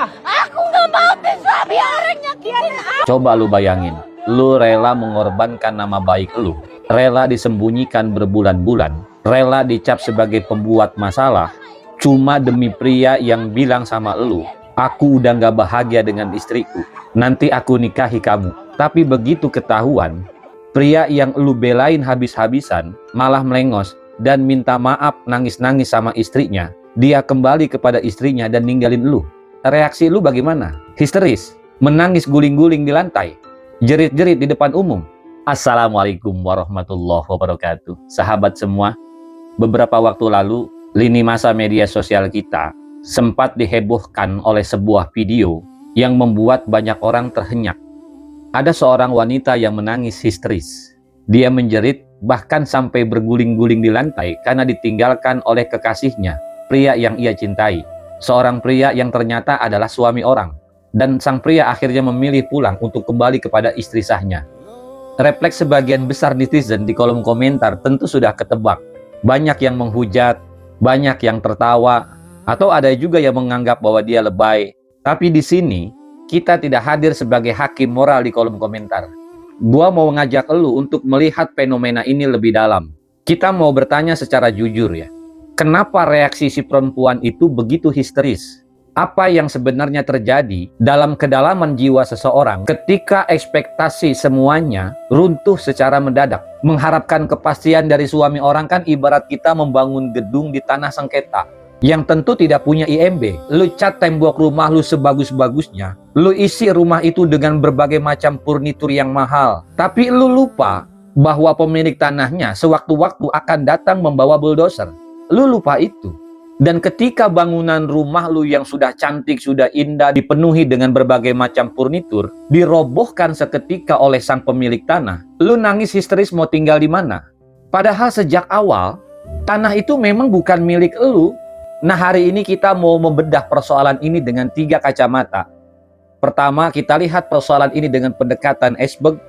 Aku nggak mau suami orang nyakitin aku. Coba lu bayangin, lu rela mengorbankan nama baik lu, rela disembunyikan berbulan-bulan, rela dicap sebagai pembuat masalah, cuma demi pria yang bilang sama lu, aku udah gak bahagia dengan istriku, nanti aku nikahi kamu. Tapi begitu ketahuan, pria yang lu belain habis-habisan malah melengos dan minta maaf nangis-nangis sama istrinya. Dia kembali kepada istrinya dan ninggalin lu. Reaksi lu bagaimana? Histeris? Menangis guling-guling di lantai? Jerit-jerit di depan umum? Assalamualaikum warahmatullahi wabarakatuh. Sahabat semua, beberapa waktu lalu, lini masa media sosial kita sempat dihebohkan oleh sebuah video yang membuat banyak orang terhenyak. Ada seorang wanita yang menangis histeris. Dia menjerit bahkan sampai berguling-guling di lantai karena ditinggalkan oleh kekasihnya, pria yang ia cintai. Seorang pria yang ternyata adalah suami orang. Dan sang pria akhirnya memilih pulang untuk kembali kepada istri sahnya. Refleks sebagian besar netizen di kolom komentar tentu sudah ketebak. Banyak yang menghujat, banyak yang tertawa, atau ada juga yang menganggap bahwa dia lebay. Tapi di sini, kita tidak hadir sebagai hakim moral di kolom komentar. Gua mau ngajak elu untuk melihat fenomena ini lebih dalam. Kita mau bertanya secara jujur ya. Kenapa reaksi si perempuan itu begitu histeris? Apa yang sebenarnya terjadi dalam kedalaman jiwa seseorang ketika ekspektasi semuanya runtuh secara mendadak? Mengharapkan kepastian dari suami orang kan ibarat kita membangun gedung di tanah sengketa yang tentu tidak punya IMB. Lu cat tembok rumah lu sebagus-bagusnya, lu isi rumah itu dengan berbagai macam furnitur yang mahal, tapi lu lupa bahwa pemilik tanahnya sewaktu-waktu akan datang membawa bulldozer. Lu lupa itu. Dan ketika bangunan rumah lu yang sudah cantik, sudah indah, dipenuhi dengan berbagai macam furnitur, dirobohkan seketika oleh sang pemilik tanah, lu nangis histeris mau tinggal di mana? Padahal sejak awal, tanah itu memang bukan milik lu. Nah, hari ini kita mau membedah persoalan ini dengan 3 kacamata. Pertama, kita lihat persoalan ini dengan pendekatan iceberg.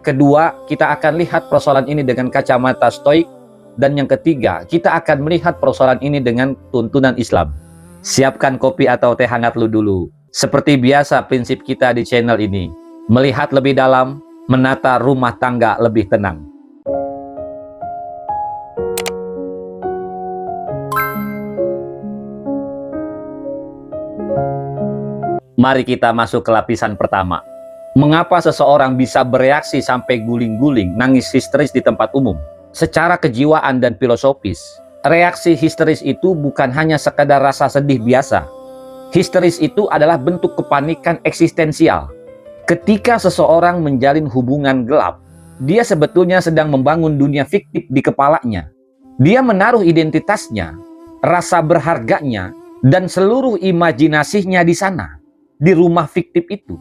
Kedua, kita akan lihat persoalan ini dengan kacamata stoik. Dan yang ketiga, kita akan melihat persoalan ini dengan tuntunan Islam. Siapkan kopi atau teh hangat lu dulu. Seperti biasa prinsip kita di channel ini, melihat lebih dalam, menata rumah tangga lebih tenang. Mari kita masuk ke lapisan pertama. Mengapa seseorang bisa bereaksi sampai guling-guling, nangis histeris di tempat umum? Secara kejiwaan dan filosofis, reaksi histeris itu bukan hanya sekadar rasa sedih biasa. Histeris itu adalah bentuk kepanikan eksistensial. Ketika seseorang menjalin hubungan gelap, dia sebetulnya sedang membangun dunia fiktif di kepalanya. Dia menaruh identitasnya, rasa berharganya, dan seluruh imajinasinya di sana, di rumah fiktif itu.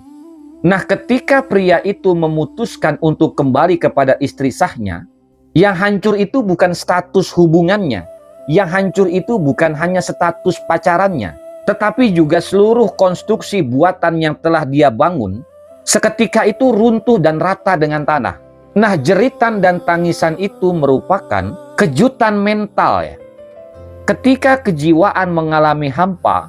Nah, ketika pria itu memutuskan untuk kembali kepada istri sahnya, yang hancur itu bukan status hubungannya. Yang hancur itu bukan hanya status pacarannya, tetapi juga seluruh konstruksi buatan yang telah dia bangun. Seketika itu runtuh dan rata dengan tanah. Nah, jeritan dan tangisan itu merupakan kejutan mental ya. Ketika kejiwaan mengalami hampa,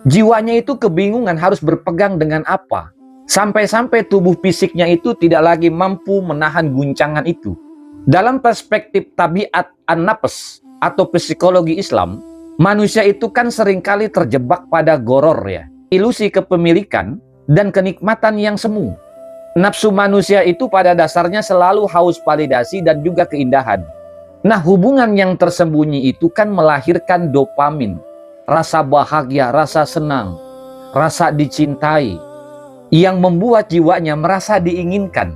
jiwanya itu kebingungan harus berpegang dengan apa. Sampai-sampai tubuh fisiknya itu tidak lagi mampu menahan guncangan itu. Dalam perspektif tabiat an-nafs atau psikologi Islam, manusia itu kan seringkali terjebak pada goror ya, ilusi kepemilikan dan kenikmatan yang semu. Nafsu manusia itu pada dasarnya selalu haus validasi dan juga keindahan. Nah, hubungan yang tersembunyi itu kan melahirkan dopamin, rasa bahagia, rasa senang, rasa dicintai, yang membuat jiwanya merasa diinginkan.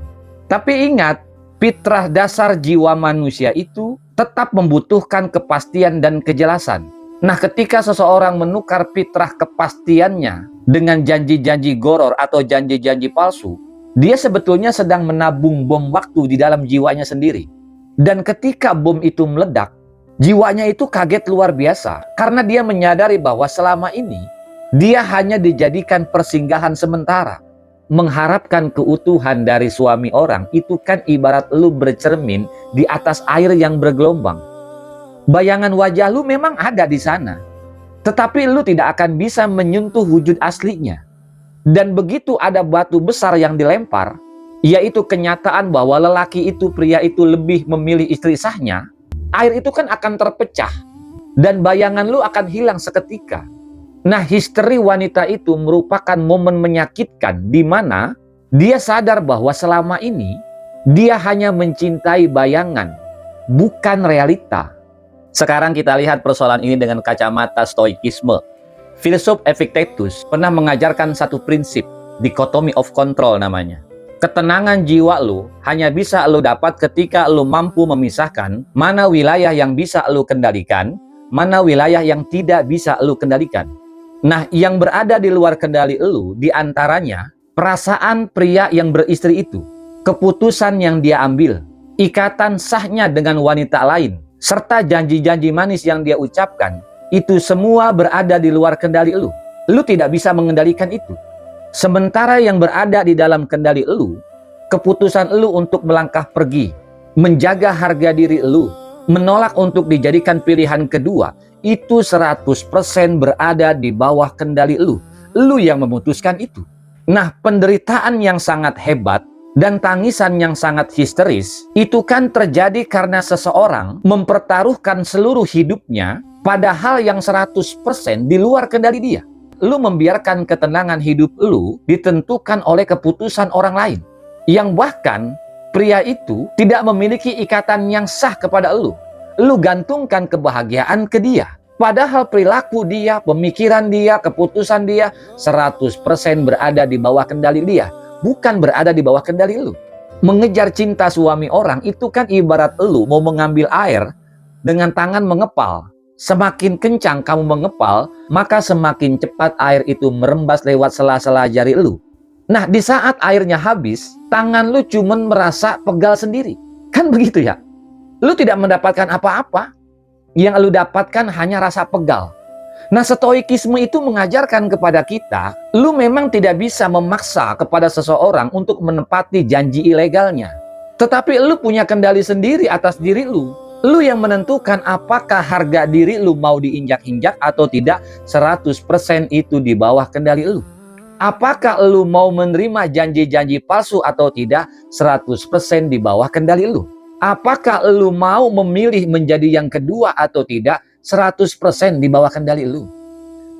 Tapi ingat, fitrah dasar jiwa manusia itu tetap membutuhkan kepastian dan kejelasan. Nah, ketika seseorang menukar fitrah kepastiannya dengan janji-janji goror atau janji-janji palsu, dia sebetulnya sedang menabung bom waktu di dalam jiwanya sendiri. Dan ketika bom itu meledak, jiwanya itu kaget luar biasa karena dia menyadari bahwa selama ini dia hanya dijadikan persinggahan sementara. Mengharapkan keutuhan dari suami orang itu kan ibarat lu bercermin di atas air yang bergelombang. Bayangan wajah lu memang ada di sana. tetapi lu tidak akan bisa menyentuh wujud aslinya. Dan begitu ada batu besar yang dilempar, yaitu kenyataan bahwa lelaki itu, pria itu lebih memilih istri sahnya, air itu kan akan terpecah dan bayangan lu akan hilang seketika. Nah, histeri wanita itu merupakan momen menyakitkan di mana dia sadar bahwa selama ini dia hanya mencintai bayangan, bukan realita. Sekarang kita lihat persoalan ini dengan kacamata stoikisme. Filsuf Epictetus pernah mengajarkan satu prinsip, dichotomy of control namanya. Ketenangan jiwa lu hanya bisa lu dapat ketika lu mampu memisahkan mana wilayah yang bisa lu kendalikan, mana wilayah yang tidak bisa lu kendalikan. Nah, yang berada di luar kendali lu diantaranya perasaan pria yang beristri itu, keputusan yang dia ambil, ikatan sahnya dengan wanita lain, serta janji-janji manis yang dia ucapkan. Itu semua berada di luar kendali lu. Lu tidak bisa mengendalikan itu. Sementara yang berada di dalam kendali lu, keputusan lu untuk melangkah pergi, menjaga harga diri lu, menolak untuk dijadikan pilihan kedua, itu 100% berada di bawah kendali lu. Lu yang memutuskan itu. Nah, penderitaan yang sangat hebat dan tangisan yang sangat histeris, itu kan terjadi karena seseorang mempertaruhkan seluruh hidupnya pada hal yang 100% di luar kendali dia. Lu membiarkan ketenangan hidup lu ditentukan oleh keputusan orang lain. Yang bahkan pria itu tidak memiliki ikatan yang sah kepada lu. Lu gantungkan kebahagiaan ke dia. Padahal perilaku dia, pemikiran dia, keputusan dia 100% berada di bawah kendali dia. Bukan berada di bawah kendali lu. Mengejar cinta suami orang itu kan ibarat lu mau mengambil air dengan tangan mengepal. Semakin kencang kamu mengepal, maka semakin cepat air itu merembas lewat sela-sela jari lu. Nah, di saat airnya habis, tangan lu cuman merasa pegal sendiri. Kan begitu ya? Lu tidak mendapatkan apa-apa. Yang lu dapatkan hanya rasa pegal. Nah, stoikisme itu mengajarkan kepada kita, lu memang tidak bisa memaksa kepada seseorang untuk menepati janji ilegalnya. Tetapi lu punya kendali sendiri atas diri lu. Lu yang menentukan apakah harga diri lu mau diinjak-injak atau tidak. 100% itu di bawah kendali lu. Apakah lu mau menerima janji-janji palsu atau tidak. 100% di bawah kendali lu. Apakah lu mau memilih menjadi yang kedua atau tidak. 100% di bawah kendali lu.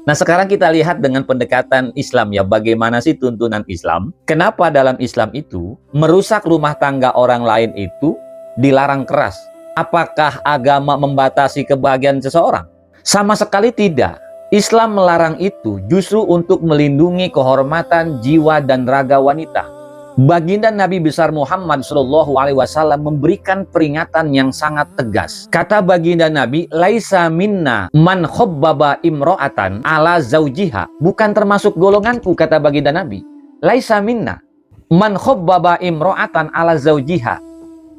Nah, sekarang kita lihat dengan pendekatan Islam ya, bagaimana sih tuntunan Islam. Kenapa dalam Islam itu merusak rumah tangga orang lain itu dilarang keras? Apakah agama membatasi kebahagiaan seseorang? Sama sekali tidak. Islam melarang itu justru untuk melindungi kehormatan jiwa dan raga wanita. Baginda Nabi besar Muhammad SAW memberikan peringatan yang sangat tegas. Kata baginda Nabi, laisa minna man khobbaba imro'atan ala zaujiha. Bukan termasuk golonganku, kata baginda Nabi. Laisa minna man khobbaba imro'atan ala zaujiha.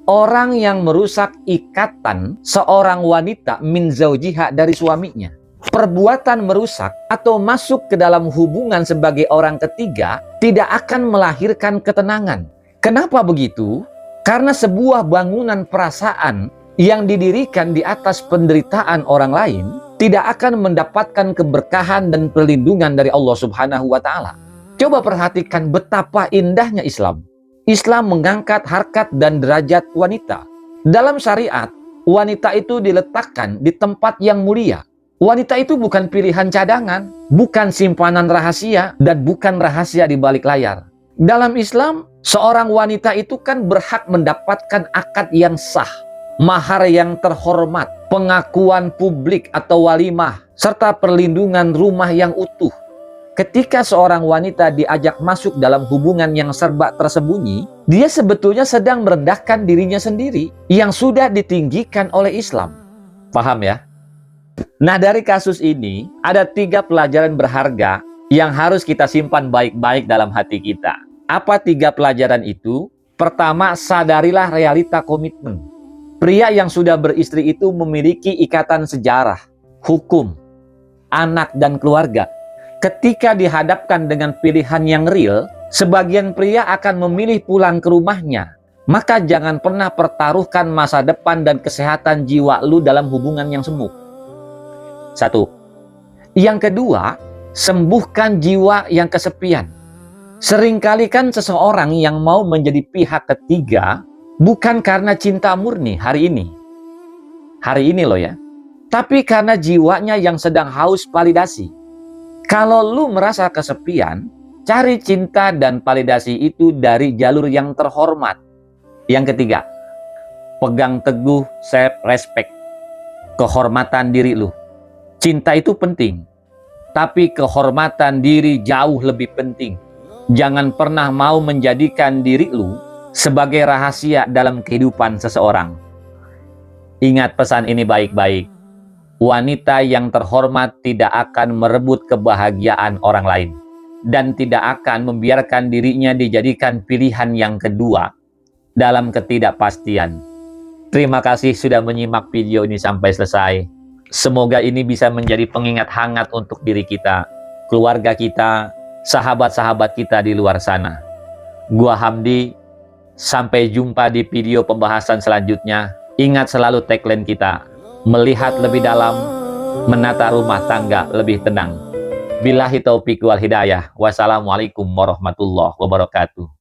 Orang yang merusak ikatan seorang wanita min zaujiha dari suaminya. Perbuatan merusak atau masuk ke dalam hubungan sebagai orang ketiga tidak akan melahirkan ketenangan. Kenapa begitu? Karena sebuah bangunan perasaan yang didirikan di atas penderitaan orang lain tidak akan mendapatkan keberkahan dan perlindungan dari Allah Subhanahu wa Ta'ala. Coba perhatikan betapa indahnya Islam. Islam mengangkat harkat dan derajat wanita. Dalam syariat, wanita itu diletakkan di tempat yang mulia. Wanita itu bukan pilihan cadangan, bukan simpanan rahasia, dan bukan rahasia di balik layar. Dalam Islam, seorang wanita itu kan berhak mendapatkan akad yang sah, mahar yang terhormat, pengakuan publik atau walimah, serta perlindungan rumah yang utuh. Ketika seorang wanita diajak masuk dalam hubungan yang serba tersembunyi, dia sebetulnya sedang merendahkan dirinya sendiri yang sudah ditinggikan oleh Islam. Paham ya? Nah, dari kasus ini, ada 3 pelajaran berharga yang harus kita simpan baik-baik dalam hati kita. Apa 3 pelajaran itu? Pertama, sadarilah realita komitmen. Pria yang sudah beristri itu memiliki ikatan sejarah, hukum, anak, dan keluarga. Ketika dihadapkan dengan pilihan yang real, sebagian pria akan memilih pulang ke rumahnya. Maka jangan pernah pertaruhkan masa depan dan kesehatan jiwa lu dalam hubungan yang semu. 1. Yang kedua, sembuhkan jiwa yang kesepian. Seringkali kan seseorang yang mau menjadi pihak ketiga bukan karena cinta murni hari ini loh ya, tapi karena jiwanya yang sedang haus validasi. Kalau lu merasa kesepian, cari cinta dan validasi itu dari jalur yang terhormat. Yang ketiga, pegang teguh self-respect, kehormatan diri lu. Cinta itu penting, tapi kehormatan diri jauh lebih penting. Jangan pernah mau menjadikan diri lu sebagai rahasia dalam kehidupan seseorang. Ingat pesan ini baik-baik. Wanita yang terhormat tidak akan merebut kebahagiaan orang lain dan tidak akan membiarkan dirinya dijadikan pilihan yang kedua dalam ketidakpastian. Terima kasih sudah menyimak video ini sampai selesai. Semoga ini bisa menjadi pengingat hangat untuk diri kita, keluarga kita, sahabat-sahabat kita di luar sana. Gua Hamdi, sampai jumpa di video pembahasan selanjutnya. Ingat selalu tagline kita, melihat lebih dalam, menata rumah tangga lebih tenang. Billahi taufiq wal hidayah. Wassalamualaikum warahmatullahi wabarakatuh.